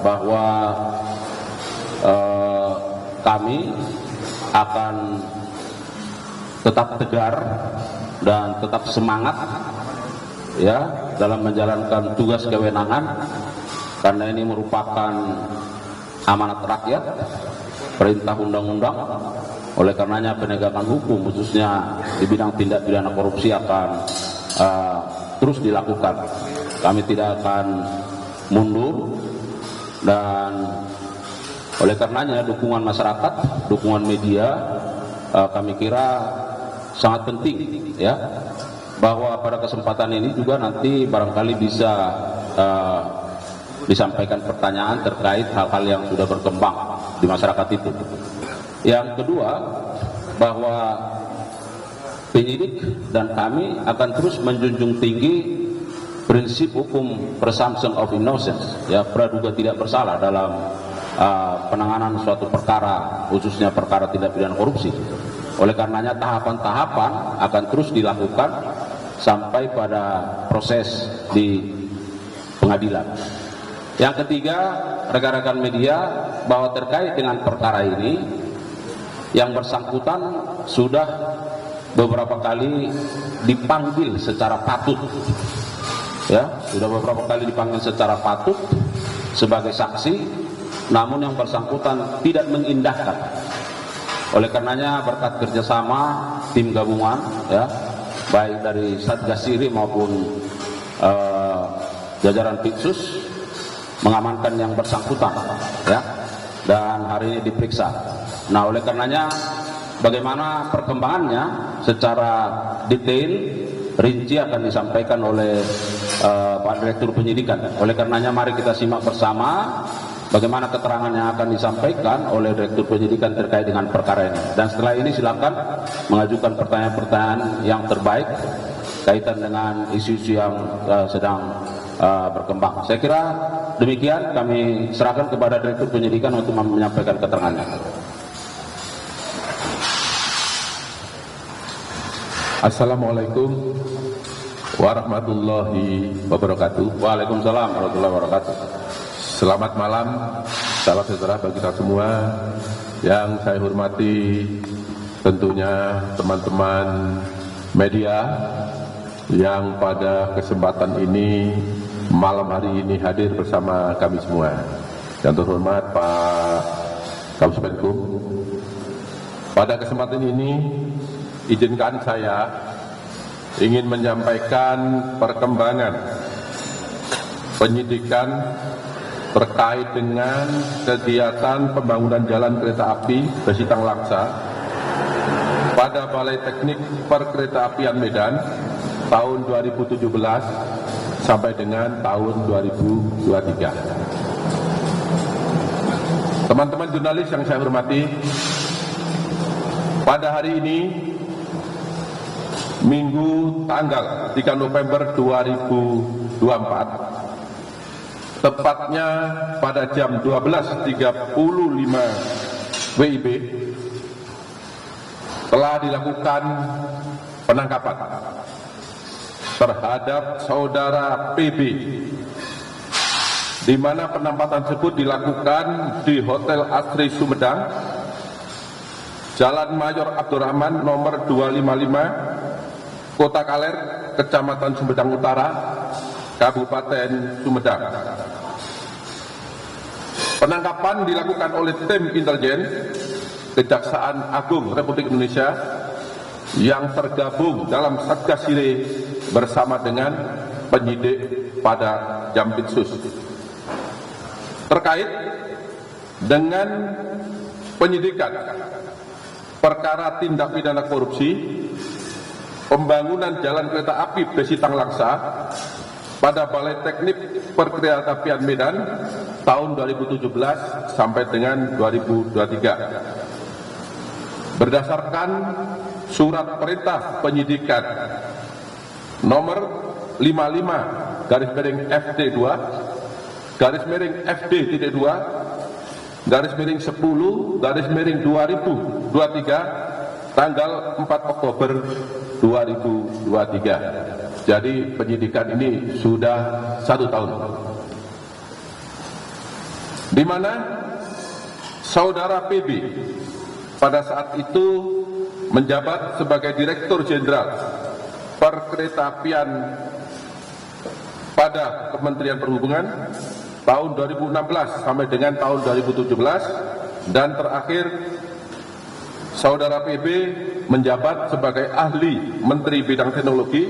bahwa kami akan tetap tegar dan tetap semangat ya dalam menjalankan tugas kewenangan, karena ini merupakan amanat rakyat, perintah undang-undang. Oleh karenanya penegakan hukum khususnya di bidang tindak pidana korupsi akan terus dilakukan. Kami tidak akan mundur, dan oleh karenanya dukungan masyarakat, dukungan media kami kira sangat penting ya, bahwa pada kesempatan ini juga nanti barangkali bisa disampaikan pertanyaan terkait hal-hal yang sudah berkembang di masyarakat itu. Yang kedua, bahwa penyidik dan kami akan terus menjunjung tinggi prinsip hukum presumption of innocence, ya, praduga tidak bersalah dalam penanganan suatu perkara, khususnya perkara tindak pidana korupsi. Oleh karenanya tahapan-tahapan akan terus dilakukan sampai pada proses di pengadilan. Yang ketiga, rekan-rekan media, bahwa terkait dengan perkara ini, yang bersangkutan sudah beberapa kali dipanggil secara patut, ya, sudah beberapa kali dipanggil secara patut sebagai saksi, namun yang bersangkutan tidak mengindahkan. Oleh karenanya berkat kerjasama tim gabungan, ya, baik dari Satgas Siri maupun jajaran Pitsus, mengamankan yang bersangkutan, ya, dan hari ini diperiksa. Nah, oleh karenanya bagaimana perkembangannya secara detail rinci akan disampaikan oleh Pak Direktur Penyidikan. Oleh karenanya mari kita simak bersama bagaimana keterangan yang akan disampaikan oleh Direktur Penyidikan terkait dengan perkara ini. Dan setelah ini silakan mengajukan pertanyaan-pertanyaan yang terbaik kaitan dengan isu-isu yang sedang berkembang. Saya kira demikian, kami serahkan kepada Direktur Penyidikan untuk menyampaikan keterangannya. Assalamualaikum warahmatullahi wabarakatuh. Waalaikumsalam warahmatullahi wabarakatuh. Selamat malam, salam sejahtera bagi kita semua. Yang saya hormati tentunya teman-teman media yang pada kesempatan ini, malam hari ini hadir bersama kami semua. Yang terhormat Pak Kabus Penkum, pada kesempatan ini izinkan saya ingin menyampaikan perkembangan penyidikan terkait dengan kegiatan pembangunan jalan kereta api Besitang Langsa pada Balai Teknik Perkeretaapian Medan tahun 2017 sampai dengan tahun 2023. Teman-teman jurnalis yang saya hormati, pada hari ini Minggu tanggal 3 November 2024, tepatnya pada jam 12.35 WIB, telah dilakukan penangkapan terhadap saudara PB, di mana penangkapan tersebut dilakukan di Hotel Asri Sumedang, Jalan Mayor Abdurrahman nomor 255, Kota Kaler, Kecamatan Sumedang Utara, Kabupaten Sumedang. Penangkapan dilakukan oleh tim intelijen Kejaksaan Agung Republik Indonesia yang tergabung dalam Satgas Sire bersama dengan penyidik pada Jampitsus. Terkait dengan penyidikan perkara tindak pidana korupsi pembangunan jalan kereta api Besitang Langsa pada Balai Teknik Perkeretaapian Medan tahun 2017 sampai dengan 2023. Berdasarkan surat perintah penyidikan nomor 55 garis miring FD2 garis miring FD.2 garis miring 10 garis miring 2023 tanggal 4 Oktober 2023. Jadi penyidikan ini sudah 1 tahun. di mana saudara PB pada saat itu menjabat sebagai Direktur Jenderal Perkeretaapian pada Kementerian Perhubungan tahun 2016 sampai dengan tahun 2017, dan terakhir saudara PB menjabat sebagai ahli Menteri Bidang Teknologi,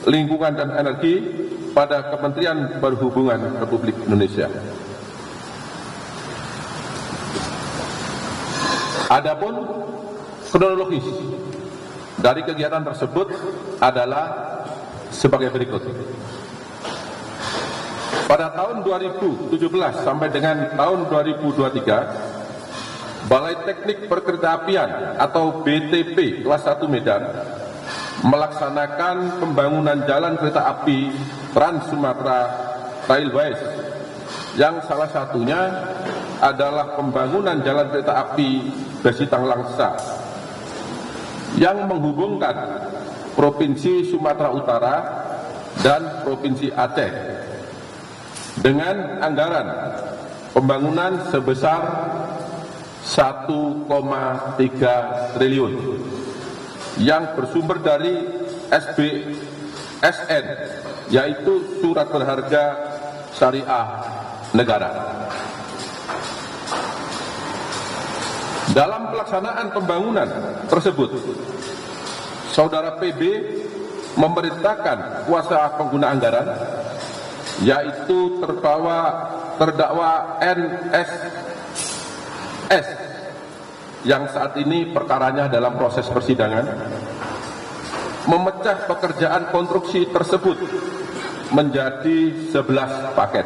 Lingkungan dan Energi pada Kementerian Perhubungan Republik Indonesia. Adapun kronologis dari kegiatan tersebut adalah sebagai berikut. Pada tahun 2017 sampai dengan tahun 2023, Balai Teknik Perkeretaapian atau BTP kelas 1 Medan melaksanakan pembangunan jalan kereta api Trans Sumatera Railways, yang salah satunya adalah pembangunan jalan kereta api Besitang Langsa yang menghubungkan Provinsi Sumatera Utara dan Provinsi Aceh dengan anggaran pembangunan sebesar 1,3 triliun yang bersumber dari SBSN, yaitu Surat Berharga Syariah Negara. Dalam pelaksanaan pembangunan tersebut, saudara PB memerintahkan kuasa pengguna anggaran, yaitu terdakwa NSS yang saat ini perkaranya dalam proses persidangan, memecah pekerjaan konstruksi tersebut menjadi 11 paket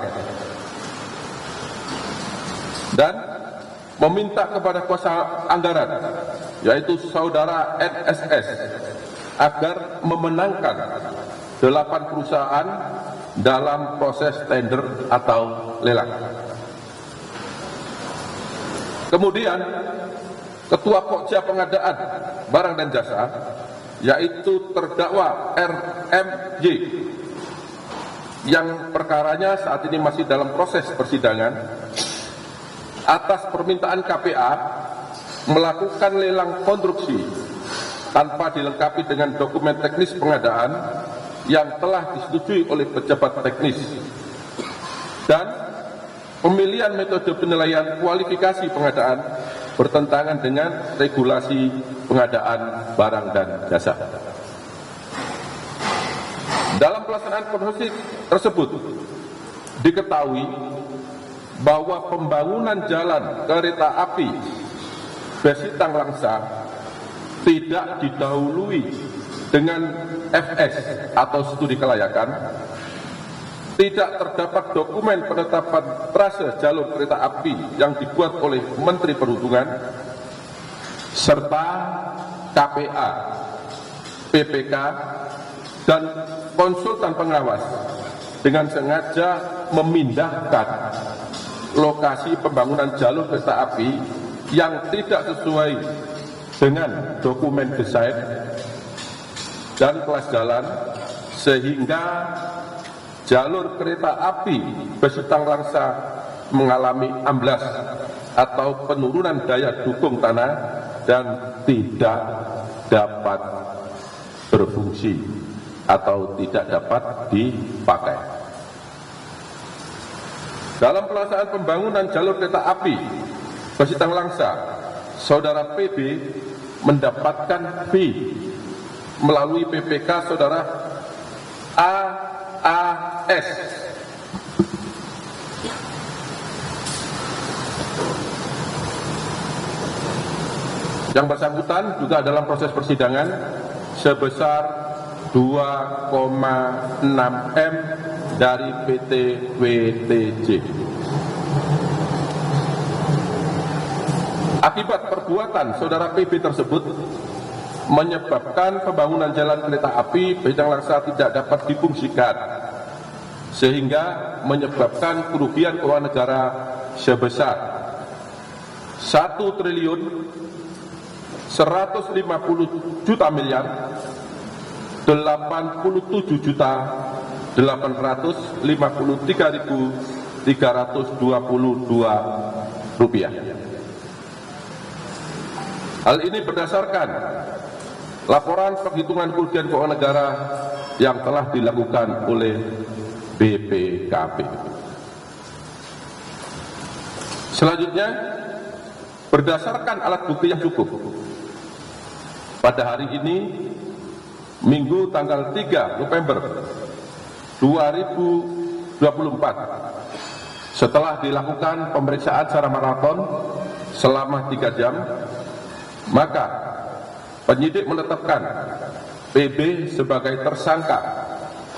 dan meminta kepada kuasa anggaran, yaitu saudara NSS, agar memenangkan 8 perusahaan dalam proses tender atau lelang. Kemudian Ketua Pokja Pengadaan Barang dan Jasa, yaitu terdakwa RMJ, yang perkaranya saat ini masih dalam proses persidangan, atas permintaan KPA melakukan lelang konstruksi tanpa dilengkapi dengan dokumen teknis pengadaan yang telah disetujui oleh pejabat teknis, dan pemilihan metode penilaian kualifikasi pengadaan bertentangan dengan regulasi pengadaan barang dan jasa. Dalam pelaksanaan konstruksi tersebut diketahui bahwa pembangunan jalan kereta api Besitang Langsa tidak didahului dengan FS atau studi kelayakan, tidak terdapat dokumen penetapan trase jalur kereta api yang dibuat oleh Menteri Perhubungan, serta KPA, PPK, dan konsultan pengawas dengan sengaja memindahkan lokasi pembangunan jalur kereta api yang tidak sesuai dengan dokumen desain dan kelas jalan, sehingga jalur kereta api Besitang Langsa mengalami amblas atau penurunan daya dukung tanah dan tidak dapat berfungsi atau tidak dapat dipakai. Dalam pelaksanaan pembangunan jalur kereta api Besitang Langsa, saudara PB mendapatkan fee melalui PPK saudara AAS yang bersangkutan juga dalam proses persidangan sebesar 2,6 M dari PT WTJ. Akibat perbuatan saudara PB tersebut menyebabkan pembangunan jalan kereta api Besitang Langsa tidak dapat difungsikan, sehingga menyebabkan kerugian keuangan negara sebesar 1 triliun 150 juta miliar 87 juta 853.800 rupiah. Hal ini berdasarkan laporan penghitungan kerugian keuangan negara yang telah dilakukan oleh BPKP. Selanjutnya, berdasarkan alat bukti yang cukup, pada hari ini, Minggu tanggal 3 November 2024, setelah dilakukan pemeriksaan secara maraton selama 3 jam, maka penyidik menetapkan PB sebagai tersangka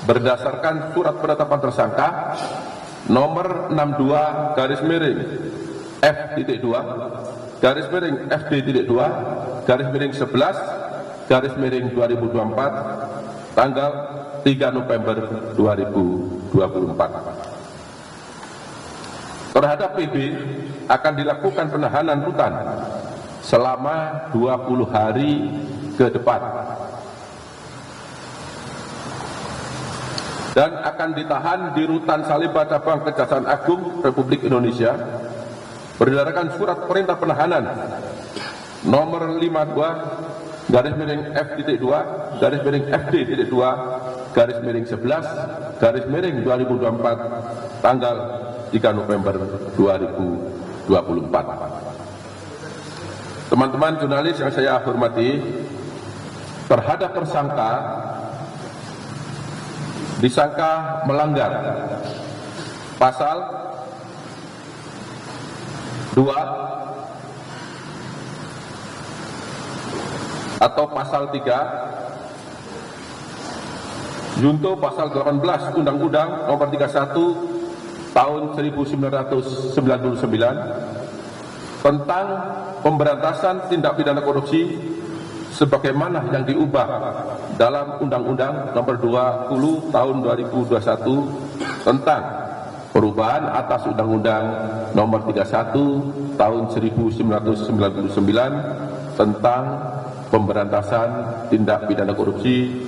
berdasarkan surat penetapan tersangka nomor 62-F.2-F.2-11-2024 tanggal 3 November 2024. Terhadap PB akan dilakukan penahanan rutan selama 20 hari ke depan dan akan ditahan di Rutan Salemba Cabang Kejaksaan Agung Republik Indonesia berdasarkan surat perintah penahanan nomor 52-F.2-FD.2-11-2024 tanggal 3 November 2024. Teman-teman jurnalis yang saya hormati, terhadap tersangka disangka melanggar pasal 2 atau pasal 3 junto pasal 18 Undang-Undang Nomor 31 Tahun 1999 tentang pemberantasan tindak pidana korupsi sebagaimana yang diubah dalam Undang-Undang Nomor 20 Tahun 2021 tentang perubahan atas Undang-Undang Nomor 31 Tahun 1999 tentang pemberantasan tindak pidana korupsi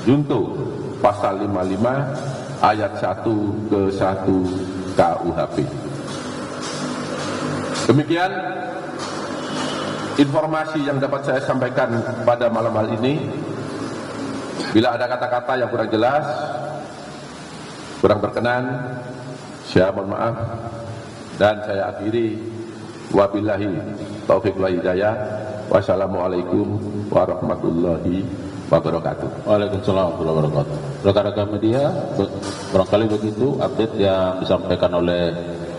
junto pasal 55 ayat 1 ke 1 KUHP. Demikian informasi yang dapat saya sampaikan pada malam hari ini. Bila ada kata-kata yang kurang jelas, kurang berkenan, saya mohon maaf dan saya akhiri. Wabillahi taufiq wal hidayah. Wassalamualaikum warahmatullahi wabarakatuh. Waalaikumsalam warahmatullahi wabarakatuh. Rekan-rekan media, barangkali begitu update yang disampaikan oleh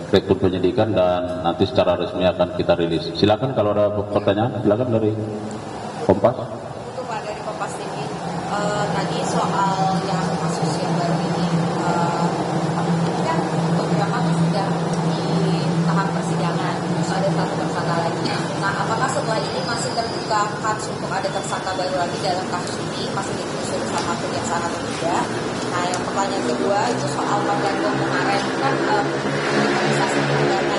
Rektur Penyidikan dan nanti secara resmi akan kita rilis. Silakan kalau ada pertanyaan, silakan dari Kompas. Untuk Pak dari Kompas TV, tadi soal yang kasus yang baru ini kan beberapa kan sudah di tahap persidangan, terus ada satu tersangka lagi. Nah, apakah setelah ini masih terbuka kasus untuk ada tersangka baru lagi dalam kasus ini, masih ditelusuri sama kejaksaan atau tidak? Nah, yang pertanyaan kedua itu soal Perdana kemarin kan organisasi perdana.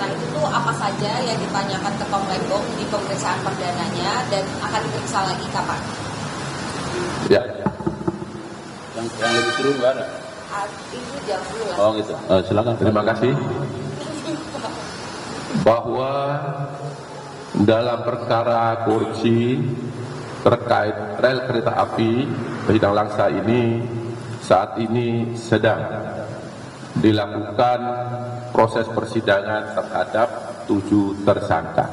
Nah, itu apa saja yang ditanyakan ke Komlegong di pemeriksaan perdananya dan akan diperiksa lagi kapan? Ya. Yang lebih seru nggak ada? Itu jam dulu lah. Oh gitu. Silakan. Terima kasih. Bahwa dalam perkara korupsi terkait rel kereta api Bidang Langsa ini saat ini sedang dilakukan proses persidangan terhadap 7 tersangka.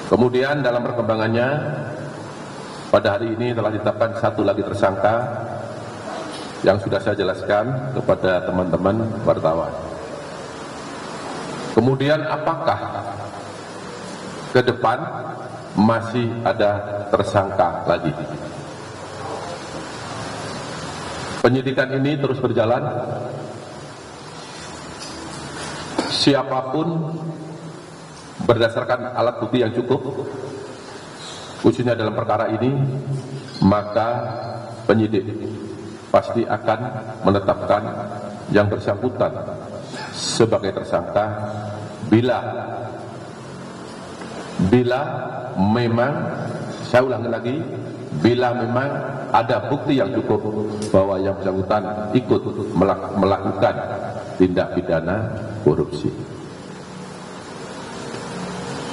Kemudian dalam perkembangannya pada hari ini telah ditetapkan 1 lagi tersangka yang sudah saya jelaskan kepada teman-teman wartawan. Kemudian apakah ke depan masih ada tersangka lagi? Penyidikan ini terus berjalan. Siapapun berdasarkan alat bukti yang cukup, khususnya dalam perkara ini, maka penyidik pasti akan menetapkan yang bersangkutan sebagai tersangka bila memang, saya ulangi lagi, bila memang ada bukti yang cukup bahwa yang bersangkutan ikut melakukan tindak pidana korupsi.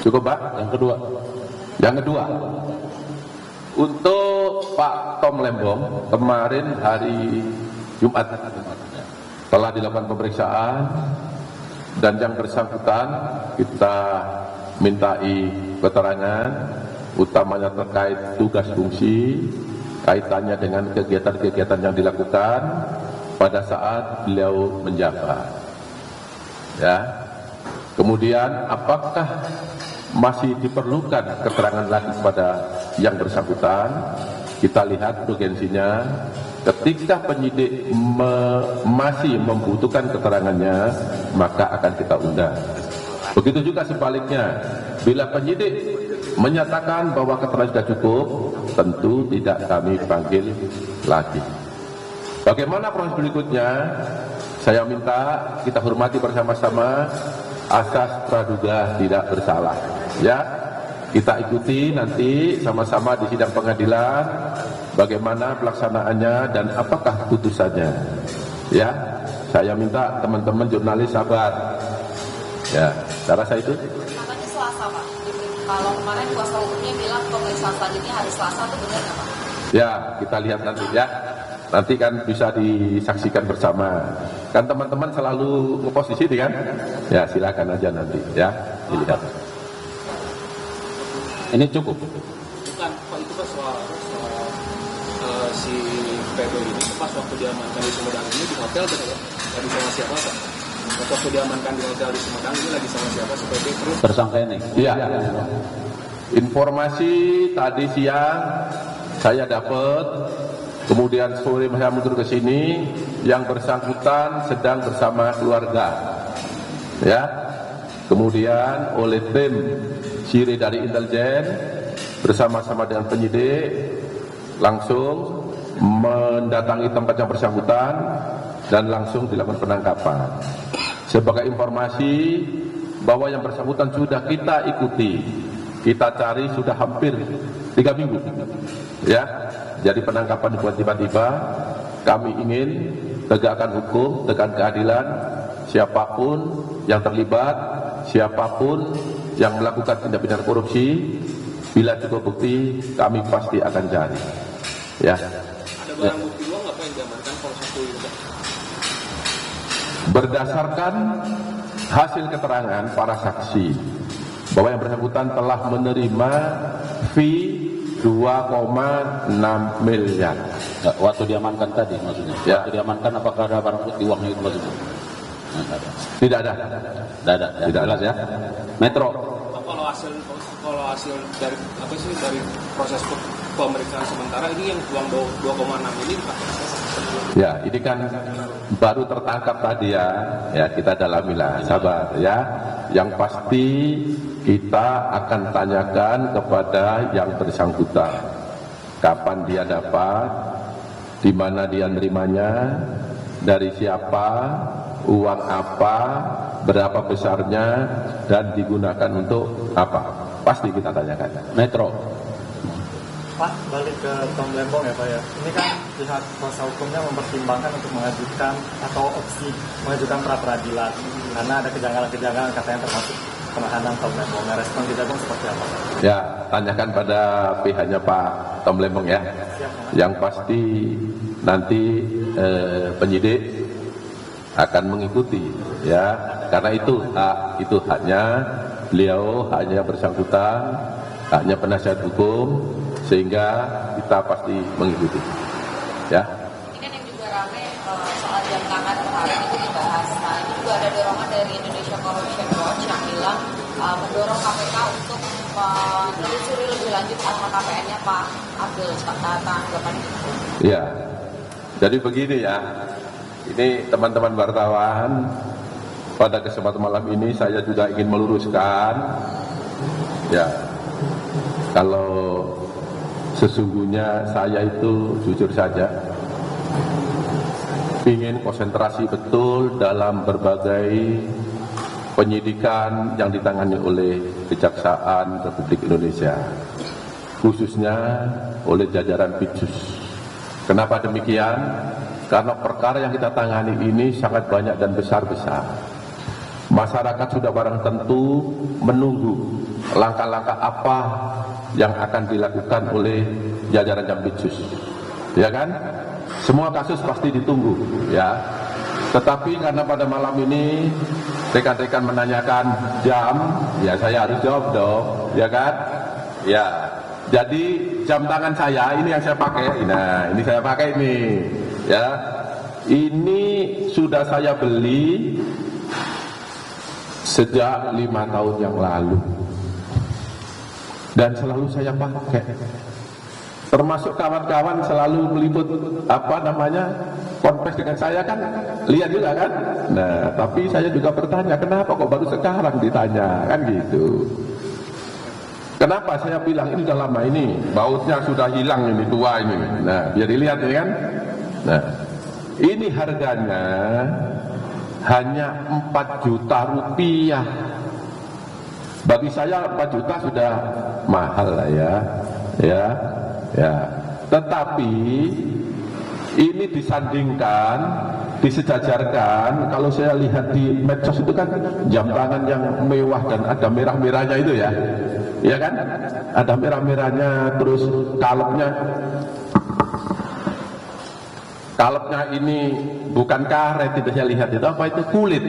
Cukup, Pak? Yang kedua, untuk Pak Tom Lembong kemarin hari Jumat telah dilakukan pemeriksaan dan yang bersangkutan kita mintai keterangan utamanya terkait tugas fungsi kaitannya dengan kegiatan-kegiatan yang dilakukan pada saat beliau menjabat. Ya. Kemudian apakah masih diperlukan keterangan lagi pada yang bersangkutan? Kita lihat urgensinya. Ketika penyidik masih membutuhkan keterangannya, maka akan kita undang. Begitu juga sebaliknya, bila penyidik menyatakan bahwa keterangan sudah cukup, tentu tidak kami panggil lagi. Bagaimana proses berikutnya? Saya minta kita hormati bersama-sama asas praduga tidak bersalah. Ya, kita ikuti nanti sama-sama di sidang pengadilan bagaimana pelaksanaannya dan apakah putusannya. Ya, saya minta teman-teman jurnalis sabar. Ya, cara saya itu. Katanya Selasa, Pak. Kalau kemarin kuasa hukumnya bilang pemeriksaan selanjutnya hari Selasa, itu benar nggak, Pak? Ya, kita lihat nanti ya. Nanti kan bisa disaksikan bersama. Kan teman-teman selalu ngepost di sini kan? Ya, silakan aja nanti ya dilihat. Ini cukup. Bukan, Pak, itu kan soal si PB ini pas waktu diamankan di Sumedang ini di hotel lagi sama siapa, Pak? Waktu diamankan di hotel di Sumedang ini lagi sama siapa si PB terus? Tersangka ini. Iya. Informasi tadi siang saya dapat, kemudian sore saya mundur ke sini, yang bersangkutan sedang bersama keluarga. Ya. Kemudian oleh tim Siri dari intelijen bersama-sama dengan penyidik langsung mendatangi tempat yang bersangkutan dan langsung dilakukan penangkapan. Sebagai informasi bahwa yang bersangkutan sudah kita ikuti, kita cari sudah hampir 3 minggu. Ya, jadi penangkapan dibuat tiba-tiba. Kami ingin tegakkan hukum, tegakkan keadilan. Siapapun yang terlibat, siapapun yang melakukan tindak pidana korupsi, bila cukup bukti, kami pasti akan cari. Ya. Ada barang bukti uang nggak, Pak, yang diamankan kalau satu ini, Pak? Berdasarkan hasil keterangan para saksi bahwa yang bersangkutan telah menerima fee 2,6 miliar. Waktu diamankan tadi maksudnya. Ya. Waktu diamankan apakah ada barang bukti uangnya itu maksudnya? Tidak ada. Tidak ada. Ya. Tidak ada ya. Metro. Kalau hasil dari apa sih dari proses pemeriksaan sementara ini yang uang 2,6 ini, Pak? Ya, ini kan baru tertangkap tadi ya. Ya, kita dalamilah, sabar ya. Yang pasti kita akan tanyakan kepada yang bersangkutan. Kapan dia dapat, di mana dia nerimanya, dari siapa, uang apa, berapa besarnya, dan digunakan untuk apa. Pasti kita tanyakan. Metro. Pak, balik ke Tom Lembong ya Pak ya. Ini kan pihak kuasa hukumnya mempertimbangkan untuk mengajukan atau opsi mengajukan pra peradilan karena ada kejanggalan-kejanggalan katanya termasuk penahanan Tom Lembong. Nah, respon kita pun seperti apa? Ya, tanyakan pada pihaknya Pak Tom Lembong ya. Siap, Yang pasti nanti penyidik akan mengikuti ya, karena itu haknya beliau, haknya bersangkutan, haknya penasihat hukum, sehingga kita pasti mengikuti ya. Ini kan yang juga ramai soal jam tangan kemarin itu dibahas. Nah, ini juga ada dorongan dari Indonesia Corruption Watch yang bilang mendorong KPK untuk menelusuri lebih lanjut LHKPN-nya Pak Abdul tanggapan itu. Ya, jadi begini ya, ini teman-teman wartawan, pada kesempatan malam ini saya juga ingin meluruskan ya, kalau sesungguhnya saya itu jujur saja ingin konsentrasi betul dalam berbagai penyidikan yang ditangani oleh Kejaksaan Republik Indonesia. khususnya oleh jajaran Pitsus. Kenapa demikian? Karena perkara yang kita tangani ini sangat banyak dan besar-besar. Masyarakat sudah barang tentu menunggu langkah-langkah apa yang akan dilakukan oleh jajaran Jampitsus, ya kan? Semua kasus pasti ditunggu, ya. Tetapi karena pada malam ini rekan-rekan menanyakan jam, ya saya harus jawab dong, ya kan? Ya. Jadi jam tangan saya ini yang saya pakai, nah ini saya pakai ini, ya. Ini sudah saya beli sejak 5 tahun yang lalu dan selalu saya pakai. Termasuk kawan-kawan selalu meliput konfes dengan saya kan, lihat juga kan. Nah, tapi saya juga bertanya, kenapa kok baru sekarang ditanya, kan gitu. Kenapa saya bilang ini udah lama, ini bautnya sudah hilang, ini tua ini. Nah, biar dilihat ini kan. Nah, ini harganya hanya 4 juta rupiah. Bagi saya 4 juta sudah mahal lah ya. Tetapi ini disandingkan, disejajarkan. Kalau saya lihat di medsos itu kan jam tangan yang mewah dan ada merah-merahnya itu ya, ya kan? Ada merah-merahnya, terus kalepnya ini bukan karet, itu saya lihat itu apa itu, kulit.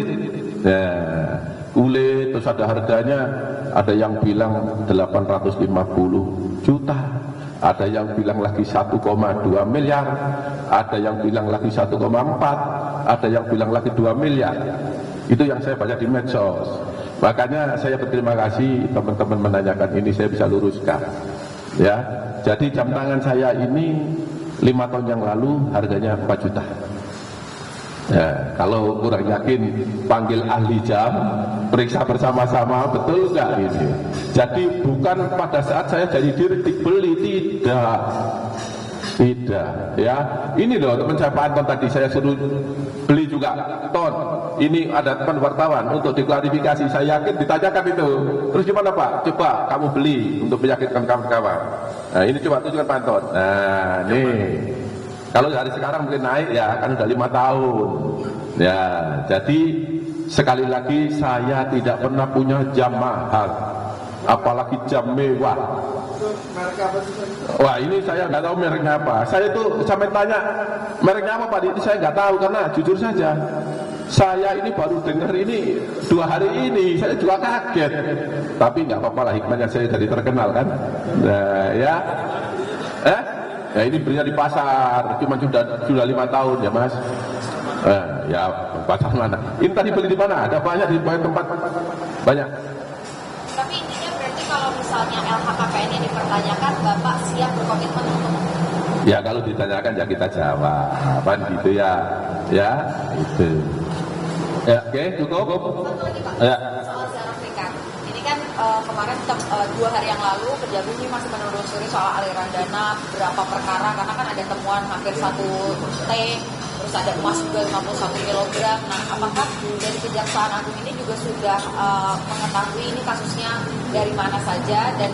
Nah, kulit, terus ada harganya, ada yang bilang 850 juta, ada yang bilang lagi 1,2 miliar, ada yang bilang lagi 1,4, ada yang bilang lagi 2 miliar. Itu yang saya baca di medsos. Makanya saya berterima kasih teman-teman menanyakan ini, saya bisa luruskan. Ya, jadi jam tangan saya ini 5 tahun yang lalu harganya 4 juta. Ya, kalau kurang yakin panggil ahli jam, periksa bersama-sama betul nggak ini. Jadi bukan pada saat saya jadi direktif beli, tidak, ya. Ini loh teman saya Pak Anton tadi saya suruh beli juga ton. Ini ada teman wartawan untuk diklarifikasi. Saya yakin ditanyakan itu. Terus gimana Pak? Coba kamu beli untuk meyakinkan kawan-kawan. Nah ini coba tunjukkan Pak Anton. Nah nih. Kalau dari sekarang mungkin naik ya, kan udah 5 tahun. Ya, jadi sekali lagi saya tidak pernah punya jam mahal, apalagi jam mewah. Wah ini saya nggak tahu mereknya apa. Saya itu sampai tanya mereknya apa Pak, ini saya nggak tahu karena jujur saja saya ini baru dengar ini 2 hari ini, saya juga kaget. Tapi nggak apa-apa lah, hikmahnya saya jadi terkenal kan. Nah, ya. Ya ini belinya di pasar, cuma sudah 5 tahun ya Mas. Ya pasar mana? Ini tadi beli di mana? Ada banyak di banyak tempat, banyak. Tapi intinya berarti kalau misalnya LHKPN yang dipertanyakan, Bapak siap berkomitmen untuk? Ya kalau ditanyakan ya kita jawab, apa gitu ya, itu. Ya oke, cukup. Satu lagi Pak, ya. soal Zarak Rikan. Ini kan kemarin 2 hari yang lalu Kejagung ini masih menelusuri soal aliran dana berapa perkara, karena kan ada temuan hampir 1 T, terus ada emas juga 51 kg. Nah, apakah dari Kejaksaan Agung ini juga sudah mengetahui ini kasusnya dari mana saja, dan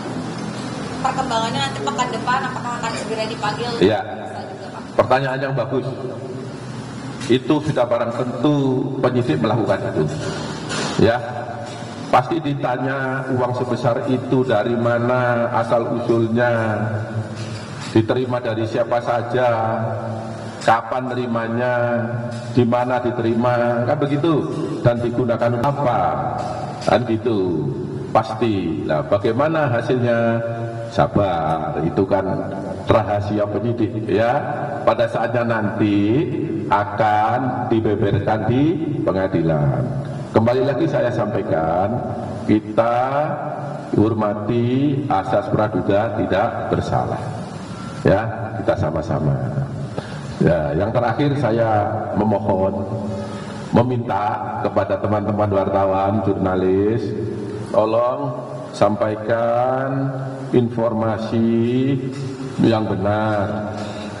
perkembangannya nanti pekan depan apakah akan segera dipanggil? Iya. Pertanyaan yang bagus. Itu sudah barang tentu penyidik melakukan itu. Ya. Pasti ditanya uang sebesar itu dari mana, asal usulnya, diterima dari siapa saja, kapan nerimanya, di mana diterima, kan begitu, dan digunakan apa, kan gitu, pasti. Nah, bagaimana hasilnya? Sabar, itu kan rahasia penyidik ya. Pada saatnya nanti akan dibeberkan di pengadilan. Kembali lagi saya sampaikan, kita hormati asas praduga tidak bersalah. Ya, kita sama-sama. Ya, yang terakhir saya meminta kepada teman-teman wartawan, jurnalis, tolong sampaikan informasi yang benar.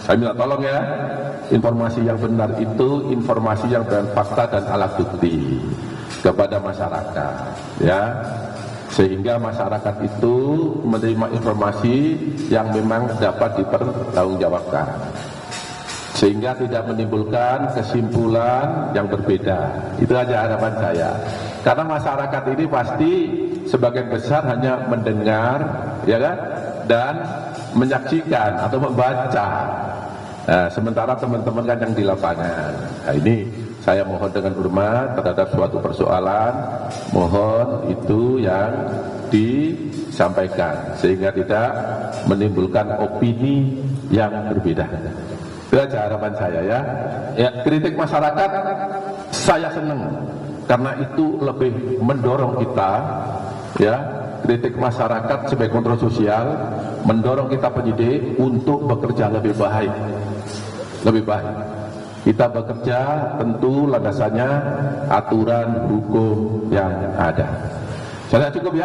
Saya minta tolong ya, informasi yang benar itu informasi yang dengan fakta dan alat bukti kepada masyarakat, ya. sehingga masyarakat itu menerima informasi yang memang dapat dipertanggungjawabkan, sehingga tidak menimbulkan kesimpulan yang berbeda. Itu aja harapan saya. Karena masyarakat ini pasti sebagian besar hanya mendengar, ya kan, dan menyaksikan atau membaca. Nah, sementara teman-teman kan yang di lapangan. Nah, ini saya mohon dengan hormat terhadap suatu persoalan, mohon itu yang disampaikan sehingga tidak menimbulkan opini yang berbeda. Itu aja harapan saya ya. Ya, kritik masyarakat saya senang karena itu lebih mendorong kita, ya, kritik masyarakat sebagai kontrol sosial mendorong kita penyidik untuk bekerja lebih baik. Lebih baik. Kita bekerja tentu landasannya aturan hukum yang ada. Saya cukup ya?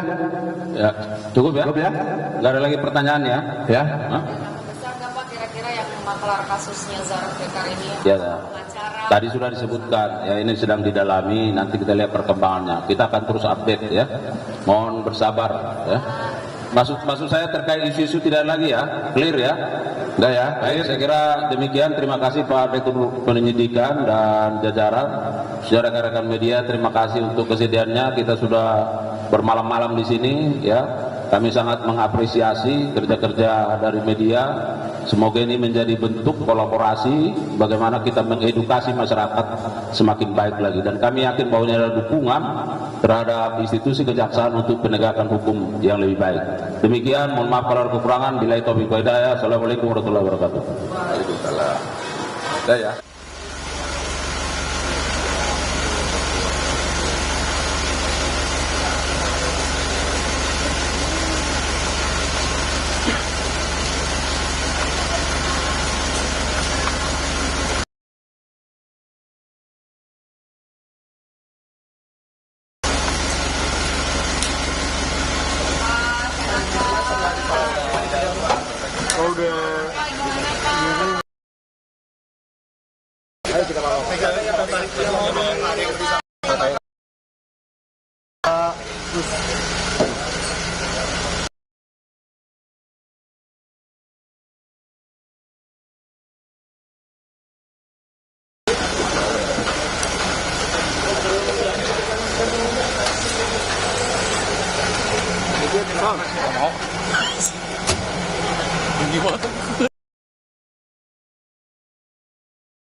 Ya, cukup ya? Cukup ya? Nggak ada lagi pertanyaan ya? Ya. Hah? Besar nggak Pak kira-kira yang maklar kasusnya Zara Bekar ini? Ya, Pengacara. tadi sudah disebutkan, ya ini sedang didalami, nanti kita lihat perkembangannya. Kita akan terus update ya. Mohon bersabar ya. Maksud saya terkait isu-isu tidak lagi ya, clear ya. Udah ya. Baik, saya kira demikian. Terima kasih Pak Direktur Penyidikan dan jajaran. Saudara rekan media, terima kasih untuk kesediaannya. Kita sudah bermalam-malam di sini ya. Kami sangat mengapresiasi kerja-kerja dari media. Semoga ini menjadi bentuk kolaborasi bagaimana kita mengedukasi masyarakat semakin baik lagi. Dan kami yakin bahwa ini adalah dukungan terhadap institusi kejaksaan untuk penegakan hukum yang lebih baik. Demikian, mohon maaf kalau ada kekurangan. Billahi taufiq wal hidayah. Assalamualaikum warahmatullahi wabarakatuh. Waalaikumsalam. Udah ya. Gimana?